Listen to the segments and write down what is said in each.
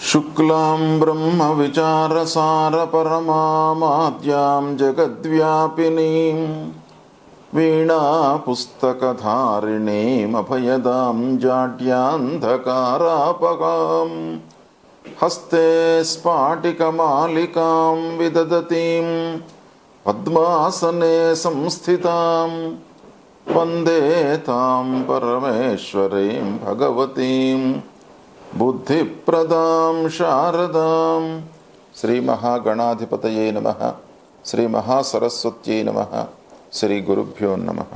शुक्लां ब्रह्मविचारसारपरमामाद्यां जगद्व्यापिनीं वीणापुस्तकधारिणीमभयदां जाड्यान्धकारापगां हस्ते स्फाटिकमालिकां विदधतीं पद्मासने संस्थितां वन्दे तां परमेश्वरीं भगवतीं बुद्धिप्रदां शारदां। श्री महागणाधिपतये नमः। श्री महासरस्वत्यै नमः। श्री गुरुभ्यो नमः।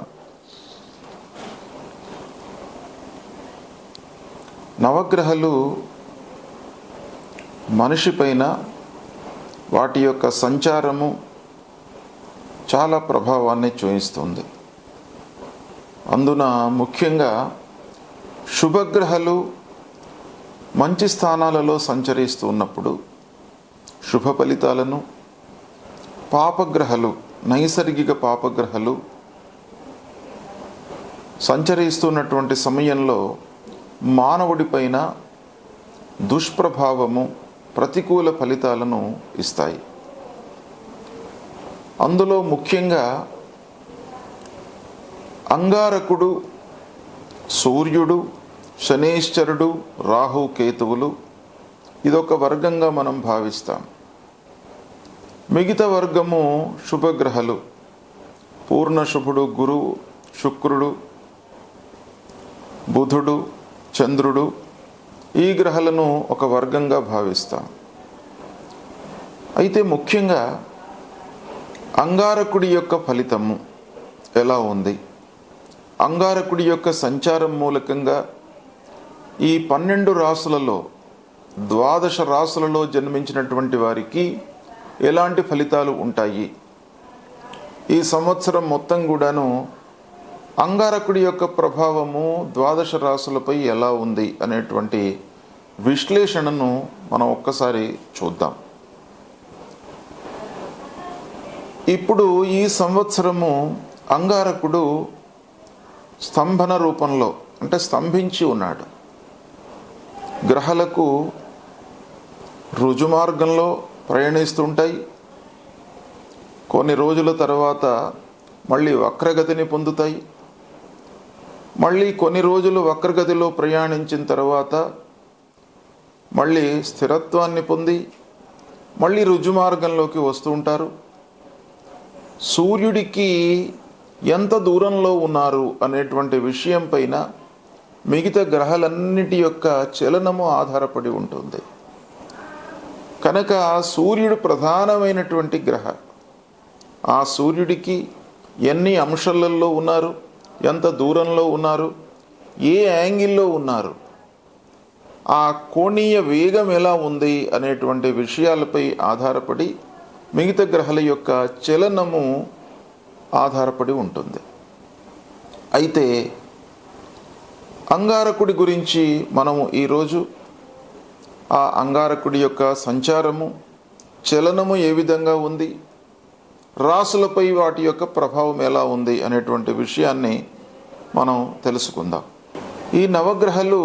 నవగ్రహాలు మనిషి పైన వాటి యొక్క సంచారము చాలా ప్రభావాన్ని చూపిస్తుంది. అందున ముఖ్యంగా శుభగ్రహాలు మంచి స్థానాలలో సంచరిస్తూ ఉన్నప్పుడు శుభ ఫలితాలను, పాపగ్రహాలు నైసర్గిక పాపగ్రహాలు సంచరిస్తున్నటువంటి సమయంలో మానవుడి పైన దుష్ప్రభావము, ప్రతికూల ఫలితాలను ఇస్తాయి. అందులో ముఖ్యంగా అంగారకుడు, సూర్యుడు, శనీశ్వరుడు, రాహు, కేతువులు ఇదొక వర్గంగా మనం భావిస్తాం. మిగతా వర్గము శుభగ్రహాలు పూర్ణ శుభుడు, గురువు, శుక్రుడు, బుధుడు, చంద్రుడు ఈ గ్రహాలను ఒక వర్గంగా భావిస్తాం. అయితే ముఖ్యంగా అంగారకుడి యొక్క ఫలితము ఎలా ఉంది, అంగారకుడి యొక్క సంచారం మూలకంగా ఈ 12 రాసులలో 12 రాసులలో జన్మించినటువంటి వారికి ఎలాంటి ఫలితాలు ఉంటాయి, ఈ సంవత్సరం మొత్తం కూడాను అంగారకుడి యొక్క ప్రభావము 12 రాసులపై ఎలా ఉంది అనేటువంటి విశ్లేషణను మనం ఒక్కసారి చూద్దాం. ఇప్పుడు ఈ సంవత్సరము అంగారకుడు స్తంభన రూపంలో అంటే స్తంభించి ఉన్నాడు. గ్రహాలకు రుజుమార్గంలో ప్రయాణిస్తుంటాయి. కొన్ని రోజుల తర్వాత మళ్ళీ వక్రగతిని పొందుతాయి. మళ్ళీ కొన్ని రోజులు వక్రగతిలో ప్రయాణించిన తర్వాత మళ్ళీ స్థిరత్వాన్ని పొంది మళ్ళీ రుజుమార్గంలోకి వస్తూ ఉంటారు. సూర్యుడికి ఎంత దూరంలో ఉన్నారు అనేటువంటి విషయం పైన మిగతా గ్రహాలన్నిటి యొక్క చలనము ఆధారపడి ఉంటుంది. కనుక సూర్యుడు ప్రధానమైనటువంటి గ్రహ. ఆ సూర్యుడికి ఎన్ని అంశాలలో ఉన్నారు, ఎంత దూరంలో ఉన్నారు, ఏ యాంగిల్లో ఉన్నారు, ఆ కోణీయ వేగం ఎలా ఉంది అనేటువంటి విషయాలపై ఆధారపడి మిగతా గ్రహాల యొక్క చలనము ఆధారపడి ఉంటుంది. అయితే అంగారకుడి గురించి మనము ఈరోజు ఆ అంగారకుడి యొక్క సంచారము, చలనము ఏ విధంగా ఉంది, రాసులపై వాటి యొక్క ప్రభావం ఎలా ఉంది అనేటువంటి విషయాన్ని మనం తెలుసుకుందాం. ఈ నవగ్రహాలు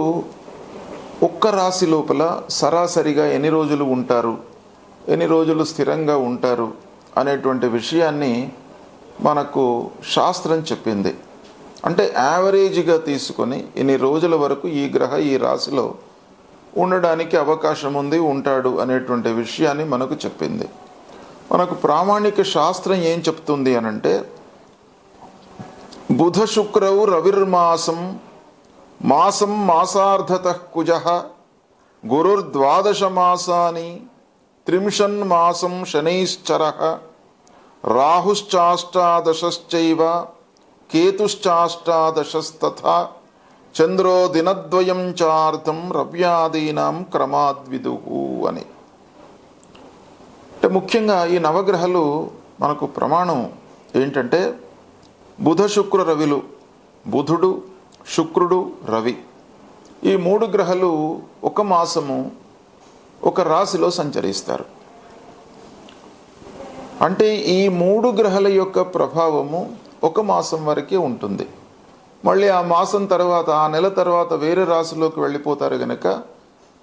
ఒక్క రాశి లోపల సరాసరిగా ఎన్ని రోజులు ఉంటారు, ఎన్ని రోజులు స్థిరంగా ఉంటారు అనేటువంటి విషయాన్ని మనకు శాస్త్రం చెప్పింది. అంటే యావరేజ్గా తీసుకొని ఇన్ని రోజుల వరకు ఈ గ్రహ ఈ రాశిలో ఉండడానికి అవకాశం ఉంది, ఉంటాడు అనేటువంటి విషయాన్ని మనకు చెప్పింది. మనకు ప్రామాణిక శాస్త్రం ఏం చెప్తుంది అనంటే, బుధ శుక్రవు రవిర్మాసం మాసం మాసార్ధత కుజ గురుర్ద్వాదశ మాసాని త్రింశన్ మాసం శనైశ్చర రాహుశ్చాష్టాదశశ్చైవ కేతుశ్చాష్టాదశస్తథా చంద్రో దినద్వయం చార్థం రవ్యాదీనాం క్రమాద్విదుహు అని. అంటే ముఖ్యంగా ఈ నవగ్రహాలు మనకు ప్రమాణం ఏంటంటే బుధ శుక్ర రవిలు, బుధుడు, శుక్రుడు, రవి ఈ 3 గ్రహాలు ఒక మాసము ఒక రాశిలో సంచరిస్తారు. అంటే ఈ 3 గ్రహాల యొక్క ప్రభావము ఒక మాసం వరకే ఉంటుంది. మళ్ళీ ఆ మాసం తర్వాత, ఆ నెల తర్వాత వేరే రాశిలోకి వెళ్ళిపోతారు కనుక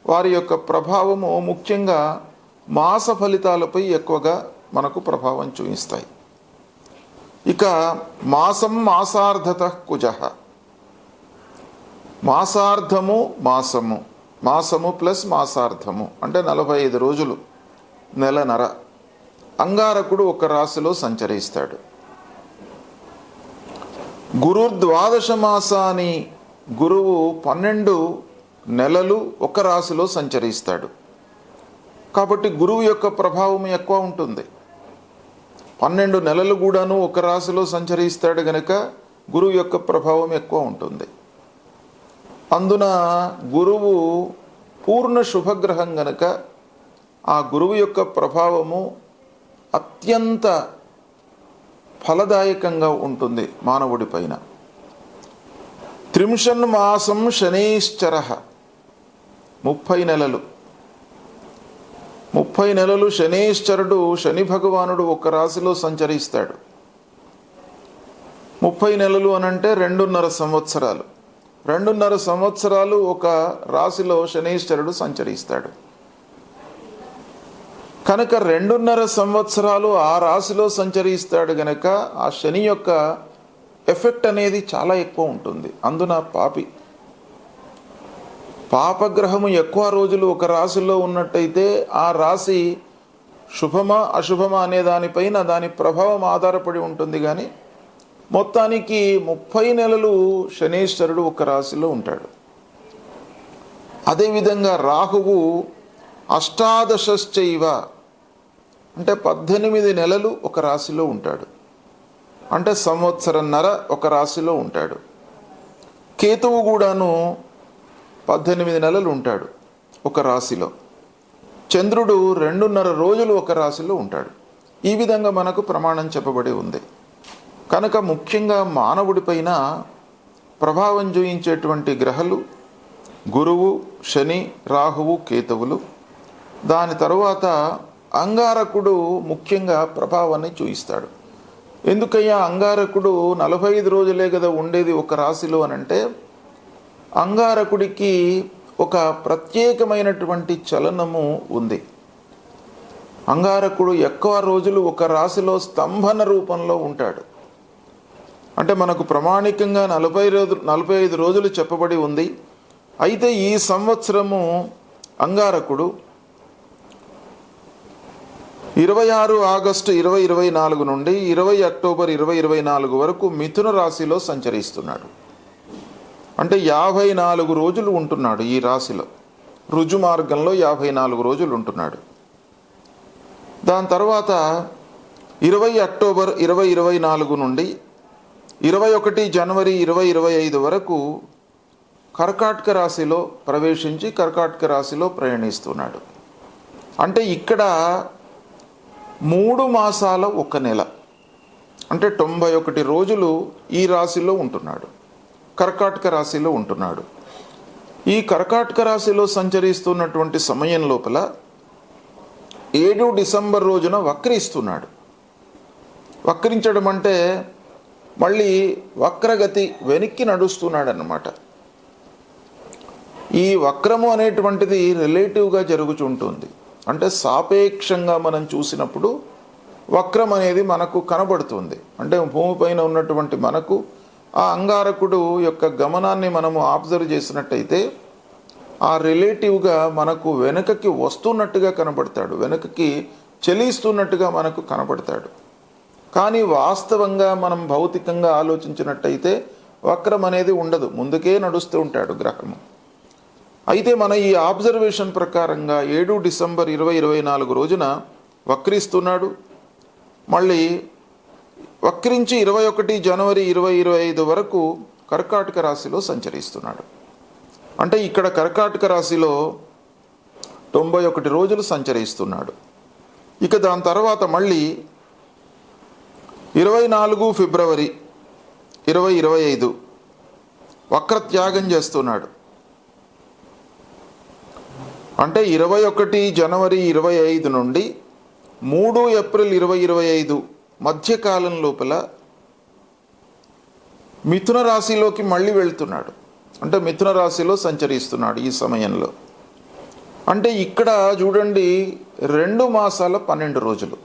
వారి యొక్క ప్రభావము ముఖ్యంగా మాస ఫలితాలపై ఎక్కువగా మనకు ప్రభావం చూపిస్తాయి. ఇక మాసం మాసార్ధత కుజః, మాసార్ధము మాసము, మాసము ప్లస్ మాసార్ధము అంటే 45 రోజులు, నెలన్నర అంగారకుడు ఒక రాశిలో సంచరిస్తాడు. గురుర్ద్వాదశ మాసాని, గురువు 12 నెలలు ఒక రాశిలో సంచరిస్తాడు. కాబట్టి గురువు యొక్క ప్రభావం ఎక్కువ ఉంటుంది. 12 నెలలు కూడాను ఒక రాశిలో సంచరిస్తాడు గనక గురువు యొక్క ప్రభావం ఎక్కువ ఉంటుంది. అందున గురువు పూర్ణ శుభగ్రహం గనక ఆ గురువు యొక్క ప్రభావము అత్యంత ఫలదాయకంగా ఉంటుంది మానవుడి పైన. 30 మాసం శనైశ్చర, 30 నెలలు, 30 నెలలు శనైశ్చరుడు, శని భగవానుడు ఒక రాశిలో సంచరిస్తాడు. 30 నెలలు అనంటే 2.5 సంవత్సరాలు. 2.5 సంవత్సరాలు ఒక రాశిలో శనైశ్చరుడు సంచరిస్తాడు కనుక 2.5 సంవత్సరాలు ఆ రాశిలో సంచరిస్తాడు గనక ఆ శని యొక్క ఎఫెక్ట్ అనేది చాలా ఎక్కువ ఉంటుంది. అందున పాపగ్రహము ఎక్కువ రోజులు ఒక రాశిలో ఉన్నట్టయితే ఆ రాశి శుభమా అశుభమా అనే దానిపైన దాని ప్రభావం ఆధారపడి ఉంటుంది. కానీ మొత్తానికి 30 నెలలు శనీశ్వరుడు ఒక రాశిలో ఉంటాడు. అదేవిధంగా రాహువు అష్టాదశశ్చైవ అంటే 18 నెలలు ఒక రాశిలో ఉంటాడు, అంటే సంవత్సరన్నర ఒక రాశిలో ఉంటాడు. కేతువు కూడాను 18 నెలలు ఉంటాడు ఒక రాశిలో. చంద్రుడు 2.5 రోజులు ఒక రాశిలో ఉంటాడు. ఈ విధంగా మనకు ప్రమాణం చెప్పబడి ఉంది. కనుక ముఖ్యంగా మానవుడి పైన ప్రభావం చూయించేటువంటి గ్రహాలు గురువు, శని, రాహువు, కేతువులు. దాని తరువాత అంగారకుడు ముఖ్యంగా ప్రభావాన్ని చూయిస్తాడు. ఎందుకయ్యా అంగారకుడు 45 రోజులే కదా ఉండేది ఒక రాశిలో అనంటే, అంగారకుడికి ఒక ప్రత్యేకమైనటువంటి చలనము ఉంది. అంగారకుడు ఎక్కువ రోజులు ఒక రాశిలో స్తంభన రూపంలో ఉంటాడు. అంటే మనకు ప్రామాణికంగా 45 రోజులు చెప్పబడి ఉంది. అయితే ఈ సంవత్సరము అంగారకుడు 26 ఆగస్టు 2024 నుండి 20 అక్టోబర్ 2024 వరకు మిథున రాశిలో సంచరిస్తున్నాడు. అంటే 54 రోజులు ఉంటున్నాడు ఈ రాశిలో. రుజు మార్గంలో 54 రోజులు ఉంటున్నాడు. దాని తర్వాత 20 అక్టోబర్ 2024 నుండి 21 జనవరి 2025 వరకు కర్కాటక రాశిలో ప్రవేశించి కర్కాటక రాశిలో ప్రయాణిస్తున్నాడు. అంటే ఇక్కడ 3 మాసాల 1 నెల అంటే 91 రోజులు ఈ రాశిలో ఉంటున్నాడు, కర్కాటక రాశిలో ఉంటున్నాడు. ఈ కర్కాటక రాశిలో సంచరిస్తున్నటువంటి సమయం లోపల 7 డిసెంబర్ రోజున వక్రిస్తున్నాడు. వక్రించడం అంటే మళ్ళీ వక్రగతి వెనక్కి నడుస్తున్నాడు అన్నమాట. ఈ వక్రము అనేటువంటిది రిలేటివ్గా జరుగుతుంటుంది. అంటే సాపేక్షంగా మనం చూసినప్పుడు వక్రం అనేది మనకు కనబడుతుంది. అంటే భూమిపైన ఉన్నటువంటి మనకు ఆ అంగారకుడు యొక్క గమనాన్ని మనము అబ్జర్వ్ చేసినట్టయితే ఆ రిలేటివ్గా మనకు వెనుకకి వస్తున్నట్టుగా కనబడతాడు, వెనుకకి చెలిస్తున్నట్టుగా మనకు కనబడతాడు. కానీ వాస్తవంగా మనం భౌతికంగా ఆలోచించినట్టయితే వక్రం అనేది ఉండదు, ముందుకే నడుస్తూ ఉంటాడు గ్రహము. అయితే మన ఈ ఆబ్జర్వేషన్ ప్రకారంగా 7 డిసెంబర్ 2024 రోజున వక్రిస్తున్నాడు. మళ్ళీ వక్రించి 21 జనవరి 2025 వరకు కర్కాటక రాశిలో సంచరిస్తున్నాడు. అంటే ఇక్కడ కర్కాటక రాశిలో 91 రోజులు సంచరిస్తున్నాడు. ఇక దాని తర్వాత మళ్ళీ 24 ఫిబ్రవరి 2025 వక్రత్యాగం చేస్తున్నాడు. అంటే 21 జనవరి 2025 నుండి 3 ఏప్రిల్ 2025 మధ్యకాలం లోపల మిథున రాశిలోకి మళ్ళీ వెళ్తున్నాడు. అంటే మిథున రాశిలో సంచరిస్తున్నాడు ఈ సమయంలో. అంటే ఇక్కడ చూడండి 2 మాసాల 12 రోజులు,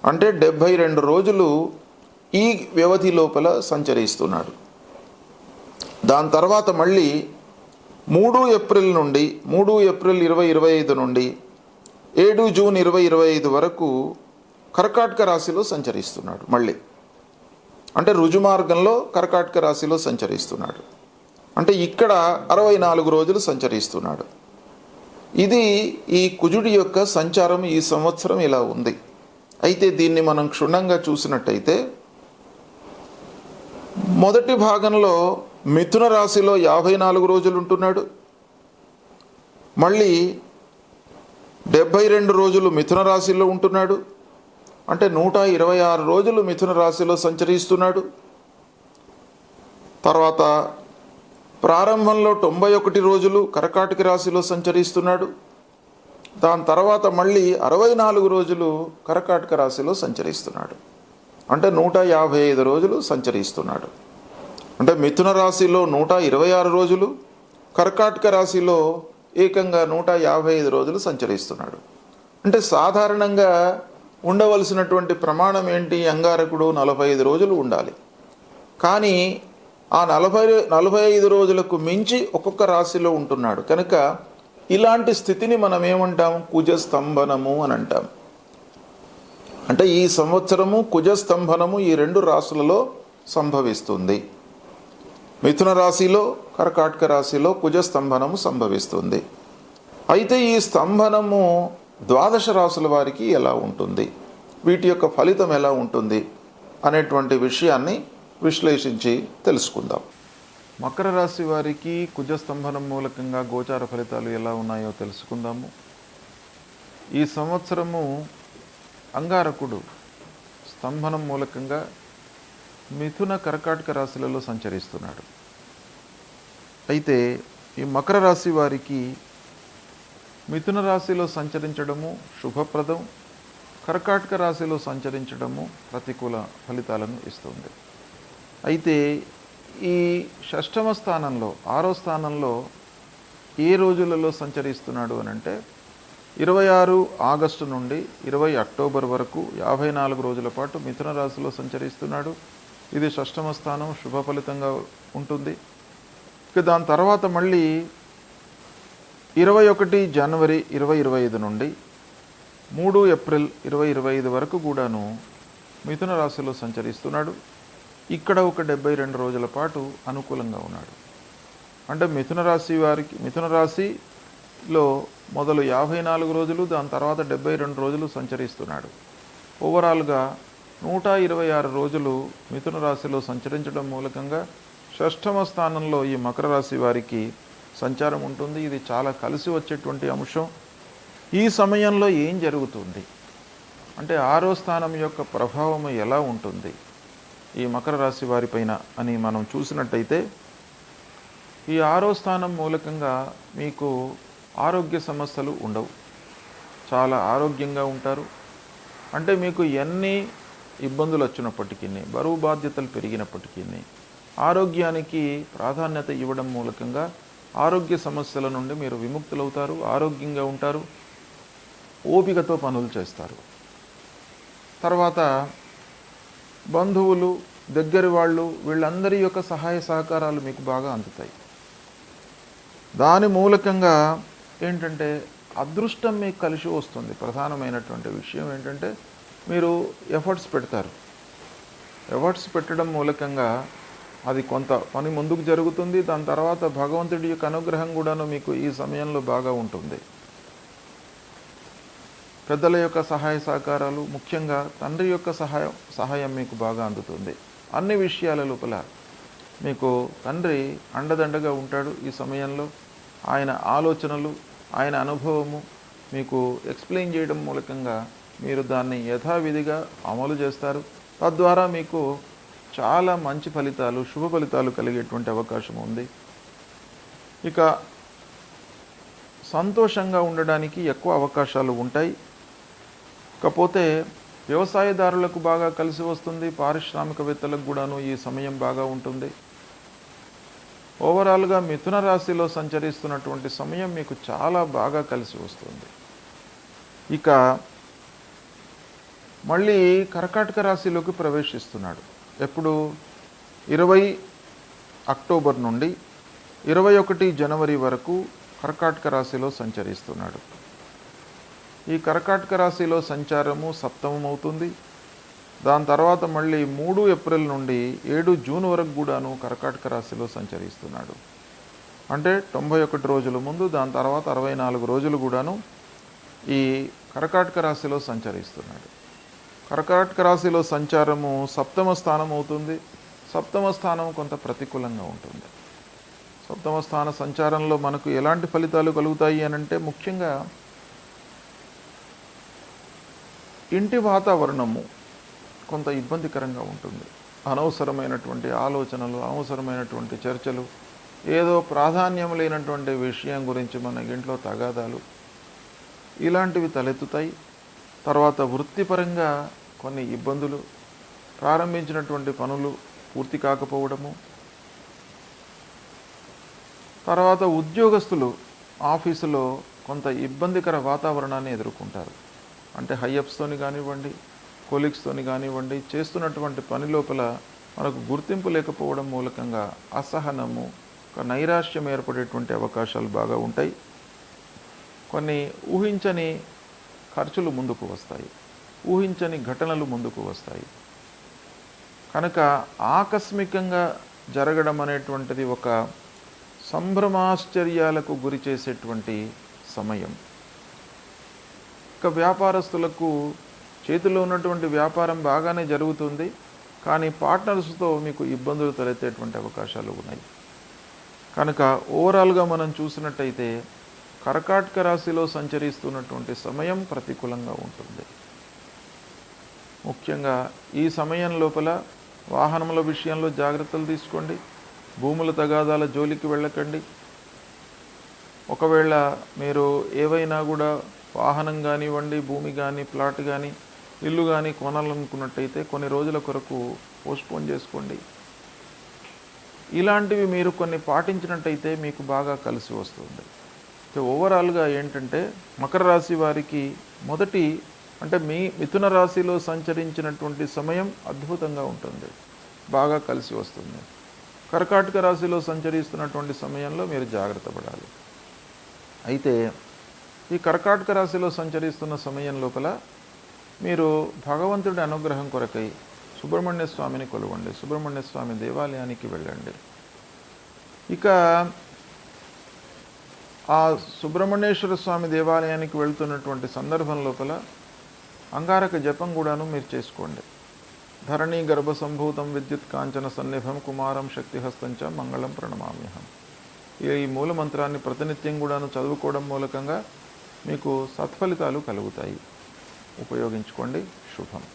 అంటే 72 రోజులు ఈ వ్యవధి లోపల సంచరిస్తున్నాడు. దాని తర్వాత మళ్ళీ 3 ఏప్రిల్ నుండి 3 ఏప్రిల్ 2025 నుండి 7 జూన్ 2025 వరకు కర్కాటక రాశిలో సంచరిస్తున్నాడు. మళ్ళీ అంటే రుజుమార్గంలో కర్కాటక రాశిలో సంచరిస్తున్నాడు. అంటే ఇక్కడ 64 రోజులు సంచరిస్తున్నాడు. ఇది ఈ కుజుడి యొక్క సంచారం ఈ సంవత్సరం ఇలా ఉంది. అయితే దీన్ని మనం క్షుణ్ణంగా చూసినట్టయితే మొదటి భాగంలో మిథున రాశిలో 54 రోజులు ఉంటున్నాడు. మళ్ళీ 72 రోజులు మిథున రాశిలో ఉంటున్నాడు. అంటే 126 రోజులు మిథున రాశిలో సంచరిస్తున్నాడు. తర్వాత ప్రారంభంలో 91 రోజులు కర్కాటక రాశిలో సంచరిస్తున్నాడు. దాని తర్వాత మళ్ళీ 64 రోజులు కర్కాటక రాశిలో సంచరిస్తున్నాడు. అంటే 155 రోజులు సంచరిస్తున్నాడు. అంటే మిథున రాశిలో 126 రోజులు, కర్కాటక రాశిలో ఏకంగా 155 రోజులు సంచరిస్తున్నాడు. అంటే సాధారణంగా ఉండవలసినటువంటి ప్రమాణం ఏంటి? అంగారకుడు 45 రోజులు ఉండాలి. కానీ ఆ 45 రోజులకు మించి ఒక్కొక్క రాశిలో ఉంటున్నాడు కనుక ఇలాంటి స్థితిని మనం ఏమంటాం? కుజస్తంభనము అని అంటాం. అంటే ఈ సంవత్సరము కుజస్తంభనము ఈ 2 రాశులలో సంభవిస్తుంది. మిథున రాశిలో, కర్కాటక రాశిలో కుజస్తంభనము సంభవిస్తుంది. అయితే ఈ స్తంభనము 12 రాశుల వారికి ఎలా ఉంటుంది, వీటి యొక్క ఫలితం ఎలా ఉంటుంది అనేటువంటి విషయాన్ని విశ్లేషించి తెలుసుకుందాం. మకర రాశి వారికి కుజస్తంభనం మూలకంగా గోచార ఫలితాలు ఎలా ఉన్నాయో తెలుసుకుందాము. ఈ సంవత్సరము అంగారకుడు స్తంభనం మూలకంగా మిథున, కర్కాటక రాశులలో సంచరిస్తున్నాడు. అయితే ఈ మకర రాశి వారికి మిథున రాశిలో సంచరించడము శుభప్రదం, కర్కాటక రాశిలో సంచరించడము ప్రతికూల ఫలితాలను ఇస్తుంది. అయితే ఈ షష్టమ స్థానంలో 6వ స్థానంలో ఏ రోజులలో సంచరిస్తున్నాడు అని అంటే 26 ఆగస్టు నుండి 20 అక్టోబర్ వరకు 54 రోజుల పాటు మిథున రాశిలో సంచరిస్తున్నాడు. ఇది షష్టమ స్థానం, శుభ ఫలితంగా ఉంటుంది. ఇక దాని తర్వాత మళ్ళీ 21 జనవరి 2025 నుండి 3 ఏప్రిల్ 2025 వరకు కూడాను మిథున రాశిలో సంచరిస్తున్నాడు. ఇక్కడ ఒక 72 రోజుల పాటు అనుకూలంగా ఉన్నాడు. అంటే మిథున రాశి వారికి మిథున రాశిలో మొదలు 54 రోజులు, దాని తర్వాత 72 రోజులు సంచరిస్తున్నాడు. ఓవరాల్గా 126 రోజులు మిథున రాశిలో సంచరించడం మూలకంగా షష్టమ స్థానంలో ఈ మకర రాశి వారికి సంచారం ఉంటుంది. ఇది చాలా కలిసి వచ్చేటువంటి అంశం. ఈ సమయంలో ఏం జరుగుతుంది అంటే 6వ స్థానం యొక్క ప్రభావం ఎలా ఉంటుంది ఈ మకర రాశి వారిపైన అని మనం చూసినట్టయితే, ఈ 6వ స్థానం మూలకంగా మీకు ఆరోగ్య సమస్యలు ఉండవు, చాలా ఆరోగ్యంగా ఉంటారు. అంటే మీకు ఎన్ని ఇబ్బందులు వచ్చినప్పటికీ, బరువు బాధ్యతలు పెరిగినప్పటికీ ఆరోగ్యానికి ప్రాధాన్యత ఇవ్వడం మూలకంగా ఆరోగ్య సమస్యల నుండి మీరు విముక్తులవుతారు, ఆరోగ్యంగా ఉంటారు, ఓపికతో పనులు చేస్తారు. తర్వాత బంధువులు, దగ్గరి వాళ్ళు, వీళ్ళందరి యొక్క సహాయ సహకారాలు మీకు బాగా అందుతాయి. దాని మూలకంగా ఏంటంటే అదృష్టం మీకు కలిసి వస్తుంది. ప్రధానమైనటువంటి విషయం ఏంటంటే మీరు ఎఫర్ట్స్ పెడతారు. ఎఫర్ట్స్ పెట్టడం మూలకంగా అది కొంత పని ముందుకు జరుగుతుంది. దాని తర్వాత భగవంతుడి యొక్క అనుగ్రహం కూడాను మీకు ఈ సమయంలో బాగా ఉంటుంది. పెద్దల యొక్క సహాయ సహకారాలు, ముఖ్యంగా తండ్రి యొక్క సహాయం మీకు బాగా అందుతుంది. అన్ని విషయాల లోపల మీకు తండ్రి అండదండగా ఉంటాడు. ఈ సమయంలో ఆయన ఆలోచనలు, ఆయన అనుభవము మీకు ఎక్స్ప్లెయిన్ చేయడం మూలకంగా మీరు దాన్ని యథావిధిగా అమలు చేస్తారు. తద్వారా మీకు చాలా మంచి ఫలితాలు, శుభ ఫలితాలు కలిగేటువంటి అవకాశం ఉంది. ఇక సంతోషంగా ఉండడానికి ఎక్కువ అవకాశాలు ఉంటాయి. కాకపోతే వ్యవసాయదారులకు బాగా కలిసి వస్తుంది, పారిశ్రామికవేత్తలకు కూడాను ఈ సమయం బాగా ఉంటుంది. ఓవరాల్గా మిథున రాశిలో సంచరిస్తున్నటువంటి సమయం మీకు చాలా బాగా కలిసి వస్తుంది. ఇక మళ్ళీ కర్కాటక రాశిలోకి ప్రవేశిస్తున్నాడు. ఎప్పుడు 20 అక్టోబర్ నుండి 21 జనవరి వరకు కర్కాటక రాశిలో సంచరిస్తున్నాడు. ఈ కర్కాటక రాశిలో సంచారము సప్తమం అవుతుంది. దాని తర్వాత మళ్ళీ 3 ఏప్రిల్ నుండి 7 జూన్ వరకు కూడాను కర్కాటక రాశిలో సంచరిస్తున్నాడు. అంటే 91 రోజుల ముందు, దాని తర్వాత 64 రోజులు కూడాను ఈ కర్కాటక రాశిలో సంచరిస్తున్నాడు. కర్కాటక రాశిలో సంచారము సప్తమ స్థానం అవుతుంది. సప్తమ స్థానం కొంత ప్రతికూలంగా ఉంటుంది. సప్తమ స్థాన సంచారంలో మనకు ఎలాంటి ఫలితాలు కలుగుతాయి అనంటే, ముఖ్యంగా ఇంటి వాతావరణము కొంత ఇబ్బందికరంగా ఉంటుంది. అనవసరమైనటువంటి ఆలోచనలు, అనవసరమైనటువంటి చర్చలు, ఏదో ప్రాధాన్యం లేనటువంటి విషయం గురించి మన ఇంట్లో తగాదాలు ఇలాంటివి తలెత్తుతాయి. తర్వాత వృత్తిపరంగా కొన్ని ఇబ్బందులు, ప్రారంభించినటువంటి పనులు పూర్తి కాకపోవడము, తర్వాత ఉద్యోగస్తులు ఆఫీసులో కొంత ఇబ్బందికర వాతావరణాన్ని ఎదుర్కొంటారు. అంటే హైయప్స్తోని కానివ్వండి, కొలీగ్స్తోని కానివ్వండి, చేస్తున్నటువంటి పని లోపల మనకు గుర్తింపు లేకపోవడం మూలకంగా అసహనము, ఒక నైరాశ్యం ఏర్పడేటువంటి అవకాశాలు బాగా ఉంటాయి. కొన్ని ఊహించని ఖర్చులు ముందుకు వస్తాయి, ఊహించని ఘటనలు ముందుకు వస్తాయి. కనుక ఆకస్మికంగా జరగడం అనేటువంటిది ఒక సంభ్రమాశ్చర్యాలకు గురి చేసేటువంటి సమయం. ఇక వ్యాపారస్తులకు చేతిలో ఉన్నటువంటి వ్యాపారం బాగానే జరుగుతుంది, కానీ పార్ట్నర్స్తో మీకు ఇబ్బందులు తలెత్తేటువంటి అవకాశాలు ఉన్నాయి. కనుక ఓవరాల్గా మనం చూసినట్టయితే కర్కాటక రాశిలో సంచరిస్తున్నటువంటి సమయం ప్రతికూలంగా ఉంటుంది. ముఖ్యంగా ఈ సమయం లోపల వాహనముల విషయంలో జాగ్రత్తలు తీసుకోండి. భూముల తగాదాల జోలికి వెళ్ళకండి. ఒకవేళ మీరు ఏవైనా కూడా వాహనం కానివ్వండి, భూమి కానీ, ప్లాట్ కానీ, ఇల్లు కానీ కొనాలనుకున్నట్టయితే కొన్ని రోజుల కొరకు పోస్ట్పోన్ చేసుకోండి. ఇలాంటివి మీరు కొన్ని పాటించినట్టయితే మీకు బాగా కలిసి వస్తుంది. ఓవరాల్గా ఏంటంటే, మకర రాశి వారికి మొదటి అంటే మిథున రాశిలో సంచరించినటువంటి సమయం అద్భుతంగా ఉంటుంది, బాగా కలిసి వస్తుంది. కర్కాటక రాశిలో సంచరిస్తున్నటువంటి సమయంలో మీరు జాగ్రత్త పడాలి. అయితే ఈ కర్కాటక రాశిలో సంచరిస్తున్న సమయం లోపల మీరు భగవంతుడి అనుగ్రహం కొరకై సుబ్రహ్మణ్య స్వామిని కొలవండి, సుబ్రహ్మణ్య స్వామి దేవాలయానికి వెళ్ళండి. ఇక ఆ సుబ్రహ్మణ్యేశ్వర స్వామి దేవాలయానికి వెళ్తున్నటువంటి సందర్భం లోపల అంగారక జపం కూడాను మీరు చేసుకోండి. ధరణి గర్భ సంభూతం విద్యుత్ కాంచన సన్నిభం కుమారం శక్తిహస్తంచ మంగళం ప్రణమామ్యహం. ఈ మూల మంత్రాన్ని ప్రతినిత్యం కూడాను చదువుకోవడం మూలకంగా మీకు సత్ఫలితాలు కలుగుతాయి. ఉపయోగించుకోండి. శుభం.